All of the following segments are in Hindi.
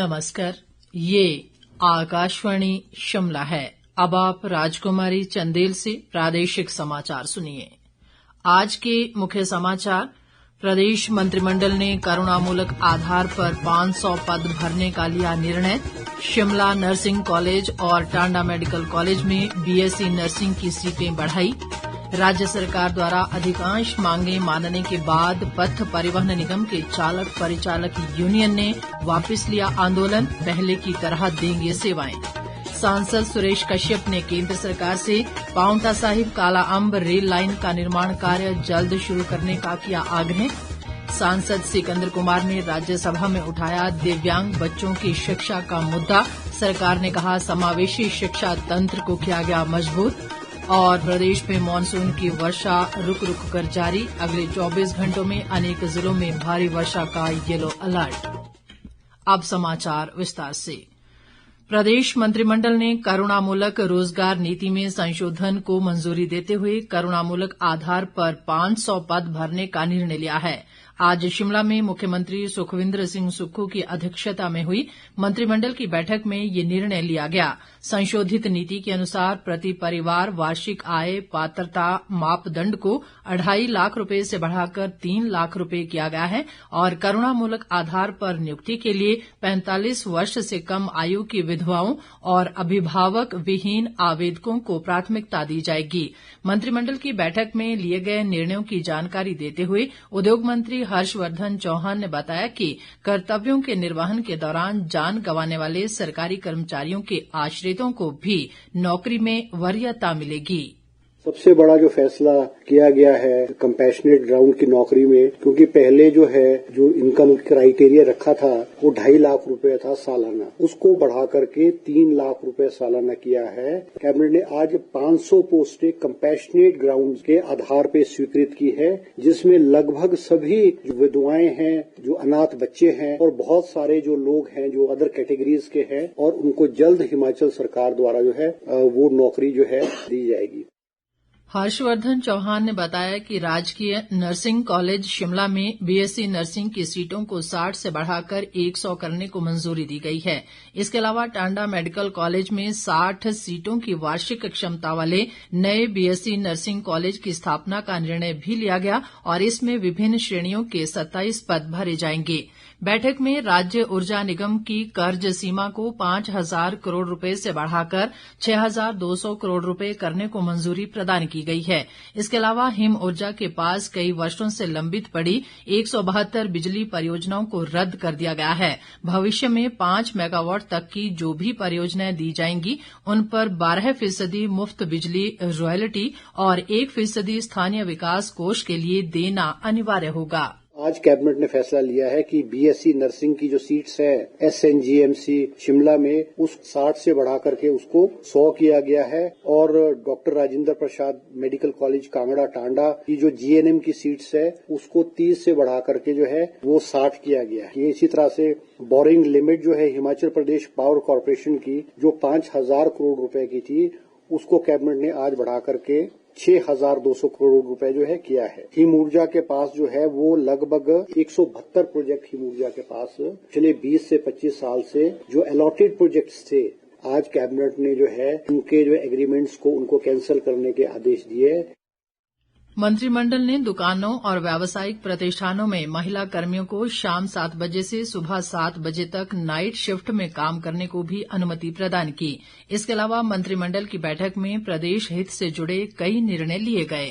नमस्कार, ये आकाशवाणी शिमला है। अब आप राजकुमारी चंदेल से प्रादेशिक समाचार सुनिए। आज के मुख्य समाचार। प्रदेश मंत्रिमंडल ने करुणामूलक आधार पर 500 पद भरने का लिया निर्णय। शिमला नर्सिंग कॉलेज और टांडा मेडिकल कॉलेज में बीएससी नर्सिंग की सीटें बढ़ाई। राज्य सरकार द्वारा अधिकांश मांगें मानने के बाद पथ परिवहन निगम के चालक परिचालक यूनियन ने वापस लिया आंदोलन, पहले की तरह देंगे सेवाएं। सांसद सुरेश कश्यप ने केंद्र सरकार से पांवटा साहिब काला अंब रेल लाइन का निर्माण कार्य जल्द शुरू करने का किया आग्रह। सांसद सिकंदर कुमार ने राज्यसभा में उठाया दिव्यांग बच्चों की शिक्षा का मुद्दा। सरकार ने कहा समावेशी शिक्षा तंत्र को किया गया मजबूत। और प्रदेश में मानसून की वर्षा रुक रुक कर जारी, अगले 24 घंटों में अनेक जिलों में भारी वर्षा का येलो अलर्ट। अब समाचार विस्तार से। प्रदेश मंत्रिमंडल ने करुणामूलक रोजगार नीति में संशोधन को मंजूरी देते हुए करुणामूलक आधार पर 500 पद भरने का निर्णय लिया है। आज शिमला में मुख्यमंत्री सुखविंदर सिंह सुक्खू की अध्यक्षता में हुई मंत्रिमंडल की बैठक में ये निर्णय लिया गया। संशोधित नीति के अनुसार प्रति परिवार वार्षिक आय पात्रता मापदंड को 2.5 लाख रुपए से बढ़ाकर 3 लाख रुपए किया गया है और करुणामूलक आधार पर नियुक्ति के लिए 45 वर्ष से कम आयु की विधवाओं और अभिभावक विहीन आवेदकों को प्राथमिकता दी जाएगी। मंत्रिमंडल की बैठक में लिए गए निर्णयों की जानकारी देते हुए उद्योग मंत्री हर्षवर्धन चौहान ने बताया कि कर्तव्यों के निर्वहन के दौरान जान गंवाने वाले सरकारी कर्मचारियों के आश्रितों को भी नौकरी में वरीयता मिलेगी। सबसे बड़ा जो फैसला किया गया है कंपैशनेट ग्राउंड की नौकरी में, क्योंकि पहले जो इनकम क्राइटेरिया रखा था वो 2.5 लाख रुपए था सालाना, उसको बढ़ा करके 3 लाख रुपए सालाना किया है। कैबिनेट ने आज 500 पोस्टें कंपैशनेट ग्राउंड के आधार पे स्वीकृत की है, जिसमें लगभग सभी जो विधवाएं हैं, जो अनाथ बच्चे हैं और बहुत सारे जो लोग हैं जो अदर कैटेगरीज के हैं, और उनको जल्द हिमाचल सरकार द्वारा वो नौकरी दी जाएगी। हर्षवर्धन चौहान ने बताया कि राजकीय नर्सिंग कॉलेज शिमला में बीएससी नर्सिंग की सीटों को 60 से बढ़ाकर 100 करने को मंजूरी दी गई है। इसके अलावा टांडा मेडिकल कॉलेज में 60 सीटों की वार्षिक क्षमता वाले नए बीएससी नर्सिंग कॉलेज की स्थापना का निर्णय भी लिया गया और इसमें विभिन्न श्रेणियों के 27 पद भरे जाएंगे। बैठक में राज्य ऊर्जा निगम की कर्ज सीमा को 5,000 करोड़ रुपए से बढ़ाकर 6,200 करोड़ रुपए करने को मंजूरी प्रदान की गई है। इसके अलावा हिम ऊर्जा के पास कई वर्षों से लंबित पड़ी 172 बिजली परियोजनाओं को रद्द कर दिया गया है। भविष्य में 5 मेगावाट तक की जो भी परियोजनाएं दी जाएंगी उन पर 12% मुफ्त बिजली रॉयल्टी और 1% स्थानीय विकास कोष के लिए देना अनिवार्य होगा। आज कैबिनेट ने फैसला लिया है कि बीएससी नर्सिंग की जो सीट्स है एसएनजीएमसी शिमला में उस 60 से बढ़ा करके उसको 100 किया गया है, और doctor Rajendra Prasad medical college Kangra Tanda की जो जीएनएम की सीट्स है उसको 30 से बढ़ा करके वो 60 किया गया है। इसी तरह से boring limit Himachal Pradesh power corporation की जो 5,000 करोड़ रुपए की थी उसको कैबिनेट ने आज बढ़ा करके 6,200 करोड़ रुपए किया है। हिम ऊर्जा के पास वो लगभग 172 प्रोजेक्ट हिम ऊर्जा के पास पिछले 20 से 25 साल से जो अलॉटेड प्रोजेक्ट्स थे, आज कैबिनेट ने उनके एग्रीमेंट्स को उनको कैंसिल करने के आदेश दिए। मंत्रिमंडल ने दुकानों और व्यावसायिक प्रतिष्ठानों में महिला कर्मियों को शाम 7 बजे से सुबह 7 बजे तक नाइट शिफ्ट में काम करने को भी अनुमति प्रदान की। इसके अलावा मंत्रिमंडल की बैठक में प्रदेश हित से जुड़े कई निर्णय लिए गए।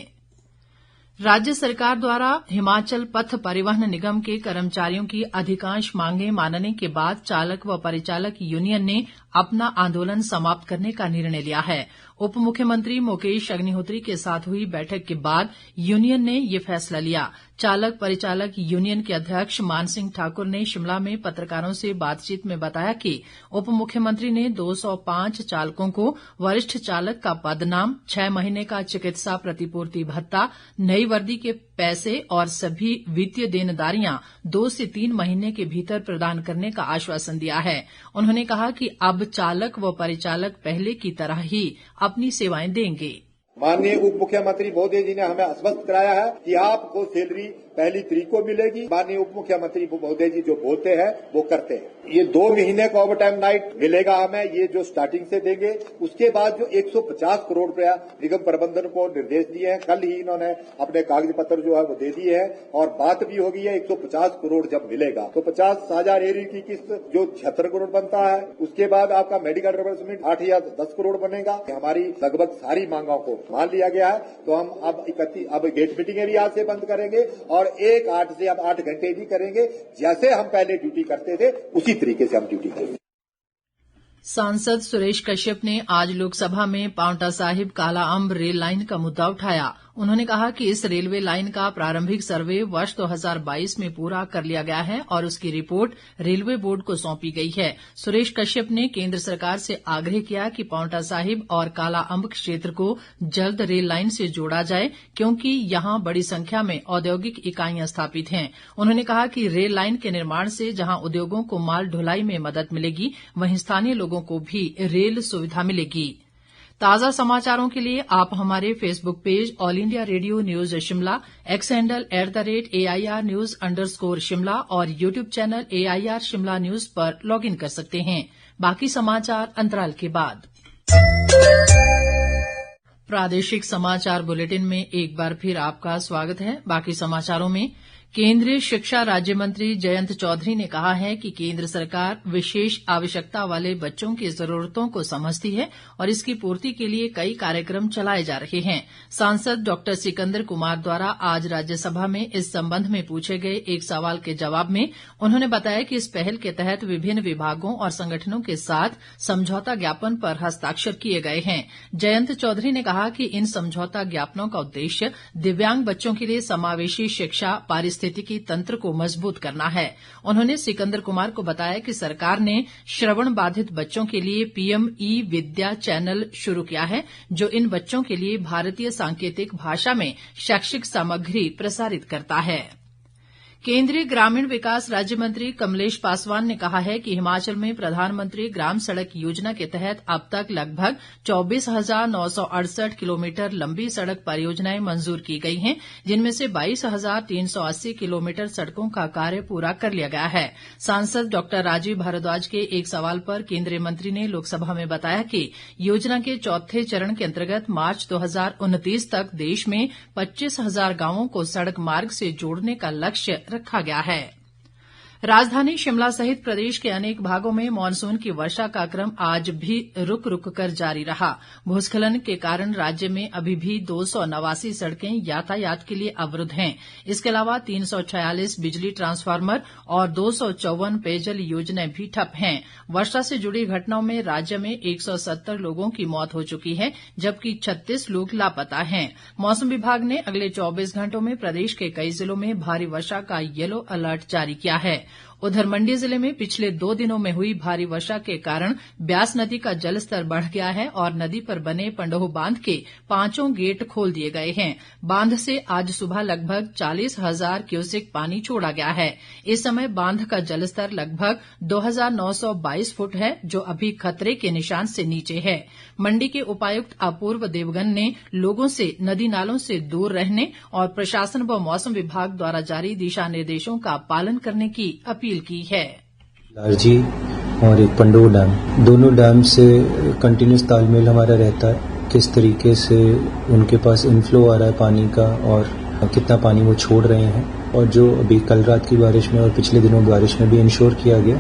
राज्य सरकार द्वारा हिमाचल पथ परिवहन निगम के कर्मचारियों की अधिकांश मांगें मानने के बाद चालक व परिचालक यूनियन ने अपना आंदोलन समाप्त करने का निर्णय लिया है। उप मुख्यमंत्री मुकेश अग्निहोत्री के साथ हुई बैठक के बाद यूनियन ने ये फैसला लिया। चालक परिचालक यूनियन के अध्यक्ष मान सिंह ठाकुर ने शिमला में पत्रकारों से बातचीत में बताया कि उप मुख्यमंत्री ने 205 चालकों को वरिष्ठ चालक का पदनाम, 6 महीने का चिकित्सा प्रतिपूर्ति भत्ता, नई वर्दी के पैसे और सभी वित्तीय देनदारियां 2 से 3 महीने के भीतर प्रदान करने का आश्वासन दिया है। उन्होंने कहा कि अब चालक व परिचालक पहले की तरह ही अपनी सेवाएं देंगे। माननीय उप मुख्यमंत्री महोदय जी ने हमें आश्वस्त कराया है कि आपको सैलरी 1 तारीख को मिलेगी। माननीय उप मुख्यमंत्री महोदय जी जो बोलते हैं वो करते हैं। ये 2 महीने का ओवरटाइम नाइट मिलेगा हमें, ये जो स्टार्टिंग से देंगे। उसके बाद जो 150 करोड़ रुपया निगम प्रबंधन को निर्देश दिए हैं, कल ही इन्होंने अपने कागज पत्र जो है वो दे दिए हैं और बात भी हो गई है 150 करोड़ जब मिलेगा तो 50,000 एरी की किस्त जो 76 करोड़ बनता है। उसके बाद आपका मेडिकल रिवर्समेंट 8 या 10 करोड़ बनेगा। हमारी लगभग सारी मांगों को मान लिया गया है। तो हम अब गेट मीटिंगें भी आज से बंद करेंगे और 1-8 से अब 8 घंटे भी करेंगे। जैसे हम पहले ड्यूटी करते थे उसी तरीके से हम ड्यूटी करेंगे। सांसद सुरेश कश्यप ने आज लोकसभा में पांवटा साहिब काला अम्ब रेल लाइन का मुद्दा उठाया। उन्होंने कहा कि इस रेलवे लाइन का प्रारंभिक सर्वे वर्ष 2022 में पूरा कर लिया गया है और उसकी रिपोर्ट रेलवे बोर्ड को सौंपी गई है। सुरेश कश्यप ने केंद्र सरकार से आग्रह किया कि पांवटा साहिब और काला अम्ब क्षेत्र को जल्द रेल लाइन से जोड़ा जाए क्योंकि यहां बड़ी संख्या में औद्योगिक इकाइयां स्थापित हैं। उन्होंने कहा कि रेल लाइन के निर्माण से जहां उद्योगों को माल ढुलाई में मदद मिलेगी वहीं स्थानीय लोगों को भी रेल सुविधा मिलेगी। ताज़ा समाचारों के लिए आप हमारे Facebook page all India radio news Shimla, X handle @AIR News_ Shimla और YouTube channel AIR Shimla news पर लॉग इन कर सकते हैं। बाकी समाचार अंतराल के बाद। प्रादेशिक समाचार बुलेटिन में एक बार फिर आपका स्वागत है। बाकी समाचारों में केंद्रीय शिक्षा राज्य मंत्री जयंत चौधरी ने कहा है कि केंद्र सरकार विशेष आवश्यकता वाले बच्चों की जरूरतों को समझती है और इसकी पूर्ति के लिए कई कार्यक्रम चलाए जा रहे हैं। सांसद डॉ सिकंदर कुमार द्वारा आज राज्यसभा में इस संबंध में पूछे गए एक सवाल के जवाब में उन्होंने बताया कि इस पहल के तहत विभिन्न विभागों और संगठनों के साथ समझौता ज्ञापन पर हस्ताक्षर किए गए हैं। जयंत चौधरी ने कहा कि इन समझौता ज्ञापनों का उद्देश्य दिव्यांग बच्चों के लिए समावेशी शिक्षा पारिस्थितिकी तंत्र को मजबूत करना है। उन्होंने सिकंदर कुमार को बताया कि सरकार ने श्रवण बाधित बच्चों के लिए PM ई-विद्या चैनल शुरू किया है जो इन बच्चों के लिए भारतीय सांकेतिक भाषा में शैक्षिक सामग्री प्रसारित करता है। केंद्रीय ग्रामीण विकास राज्य मंत्री कमलेश पासवान ने कहा है कि हिमाचल में प्रधानमंत्री ग्राम सड़क योजना के तहत अब तक लगभग 24,968 किलोमीटर लंबी सड़क परियोजनाएं मंजूर की गई हैं, जिनमें से 22,380 किलोमीटर सड़कों का कार्य पूरा कर लिया गया है। सांसद डॉ राजीव भारद्वाज के एक सवाल पर केंद्रीय मंत्री ने लोकसभा में बताया कि योजना के चौथे चरण के अंतर्गत मार्च 2029 तक देश में 25,000 गांवों को सड़क मार्ग से जोड़ने का लक्ष्य रखा गया है। राजधानी शिमला सहित प्रदेश के अनेक भागों में मानसून की वर्षा का क्रम आज भी रुक रुक कर जारी रहा। भूस्खलन के कारण राज्य में अभी भी 289 सड़कें यातायात के लिए अवरुद्ध हैं। इसके अलावा 346 बिजली ट्रांसफार्मर और 254 पेयजल योजनाएं भी ठप हैं। वर्षा से जुड़ी घटनाओं में राज्य में 170 लोगों की मौत हो चुकी है जबकि 36 लोग लापता हैं। मौसम विभाग ने अगले 24 घंटों में प्रदेश के कई जिलों में भारी वर्षा का येलो अलर्ट जारी किया है। उधर मंडी जिले में पिछले 2 दिनों में हुई भारी वर्षा के कारण ब्यास नदी का जलस्तर बढ़ गया है और नदी पर बने पंडोह बांध के 5 गेट खोल दिए गए हैं। बांध से आज सुबह लगभग 40,000 क्यूसेक पानी छोड़ा गया है। इस समय बांध का जलस्तर लगभग 2,922 फुट है जो अभी खतरे के निशान से नीचे है। मंडी के उपायुक्त अपूर्व देवगन ने लोगों से नदी नालों से दूर रहने और प्रशासन व मौसम विभाग द्वारा जारी दिशा निर्देशों का पालन करने की अपील की है। लारजी और एक पंडोह डैम, दोनों डैम से कंटिन्यूस तालमेल हमारा रहता है, किस तरीके से उनके पास इनफ्लो आ रहा है पानी का और कितना पानी वो छोड़ रहे हैं। और जो अभी कल रात की बारिश में और पिछले दिनों बारिश में भी इंश्योर किया गया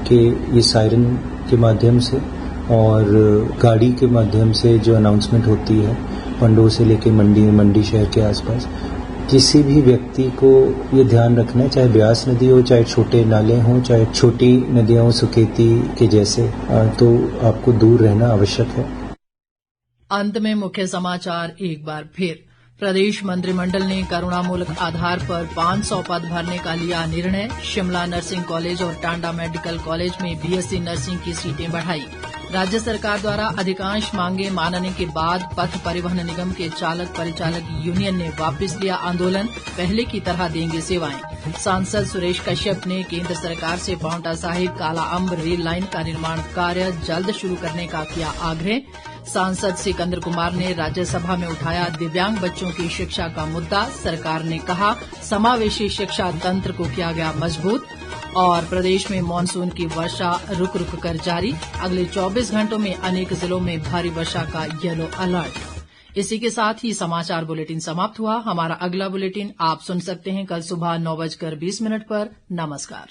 कि ये सायरन के माध्यम से और गाड़ी के माध्यम से जो अनाउंसमेंट होती है पंडोह से लेकर मंडी शहर के आसपास, किसी भी व्यक्ति को ये ध्यान रखना है, चाहे ब्यास नदी हो, चाहे छोटे नाले हों, चाहे छोटी नदियां हो सुकेती के जैसे, तो आपको दूर रहना आवश्यक है। अंत में मुख्य समाचार एक बार फिर। प्रदेश मंत्रिमंडल ने करुणामूलक आधार पर 500 पद भरने का लिया निर्णय। शिमला नर्सिंग कॉलेज और टांडा मेडिकल कॉलेज में BSc नर्सिंग की सीटें बढ़ाई। राज्य सरकार द्वारा अधिकांश मांगे मानने के बाद पथ परिवहन निगम के चालक परिचालक यूनियन ने वापस लिया आंदोलन, पहले की तरह देंगे सेवाएं। सांसद सुरेश कश्यप ने केंद्र सरकार से पांवटा साहिब काला अम्ब रेल लाइन का निर्माण कार्य जल्द शुरू करने का किया आग्रह। सांसद सिकंदर कुमार ने राज्यसभा में उठाया दिव्यांग बच्चों की शिक्षा का मुद्दा। सरकार ने कहा समावेशी शिक्षा तंत्र को किया गया मजबूत। और प्रदेश में मानसून की वर्षा रुक रुक कर जारी। अगले 24 घंटों में अनेक जिलों में भारी वर्षा का येलो अलर्ट। इसी के साथ ही समाचार बुलेटिन समाप्त हुआ। हमारा अगला बुलेटिन आप सुन सकते हैं कल सुबह 9:20 पर। नमस्कार।